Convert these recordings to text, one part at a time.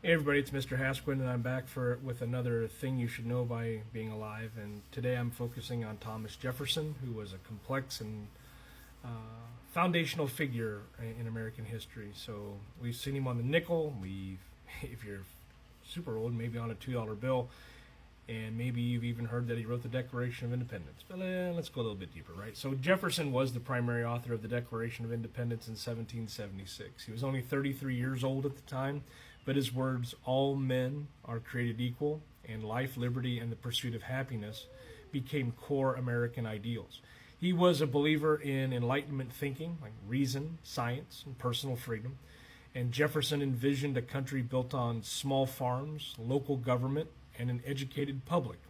Hey everybody, it's Mr. Hasquin, and I'm back with another thing you should know by being alive. And today I'm focusing on Thomas Jefferson, who was a complex and foundational figure in American history. So we've seen him on the nickel. If you're super old, maybe on a $2 bill, and maybe you've even heard that he wrote the Declaration of Independence. But let's go a little bit deeper, right? So Jefferson was the primary author of the Declaration of Independence in 1776. He was only 33 years old at the time, but his words, "all men are created equal, and life, liberty, and the pursuit of happiness," became core American ideals. He was a believer in Enlightenment thinking, like reason, science, and personal freedom. And Jefferson envisioned a country built on small farms, local government, and an educated public.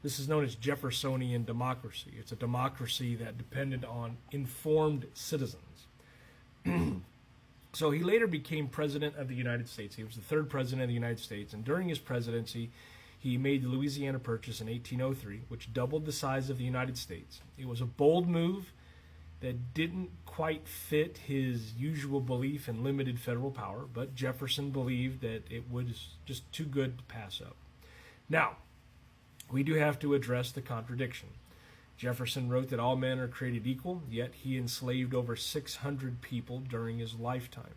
This is known as Jeffersonian democracy. It's a democracy that depended on informed citizens. So he later became president of the United States. He was the third president of the United States, and during his presidency, he made the Louisiana Purchase in 1803, which doubled the size of the United States. It was a bold move that didn't quite fit his usual belief in limited federal power, but Jefferson believed that it was just too good to pass up. Now, we do have to address the contradiction. Jefferson wrote that all men are created equal, yet he enslaved over 600 people during his lifetime.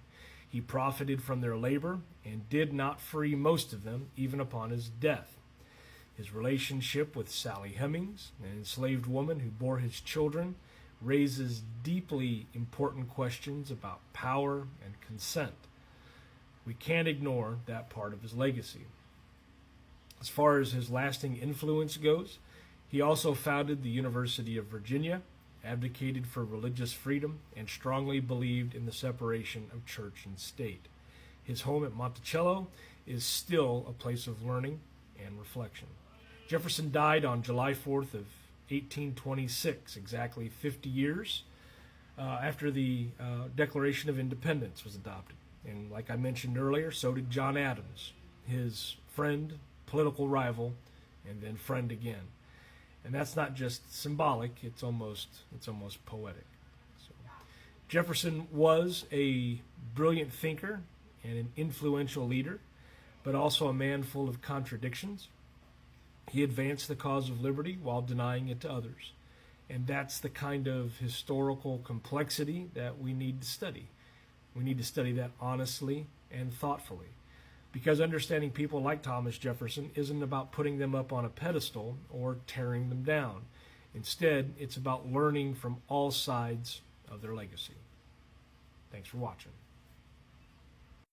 He profited from their labor and did not free most of them, even upon his death. His relationship with Sally Hemings, an enslaved woman who bore his children, raises deeply important questions about power and consent. We can't ignore that part of his legacy. As far as his lasting influence goes, he also founded the University of Virginia, advocated for religious freedom, and strongly believed in the separation of church and state. His home at Monticello is still a place of learning and reflection. Jefferson died on July 4th of 1826, exactly 50 years after the Declaration of Independence was adopted. And like I mentioned earlier, so did John Adams, his friend, political rival, and then friend again. And that's not just symbolic, it's almost poetic. So, Jefferson was a brilliant thinker and an influential leader, but also a man full of contradictions. He advanced the cause of liberty while denying it to others. And that's the kind of historical complexity that we need to study. We need to study that honestly and thoughtfully. Because understanding people like Thomas Jefferson isn't about putting them up on a pedestal or tearing them down. Instead, it's about learning from all sides of their legacy. Thanks for watching.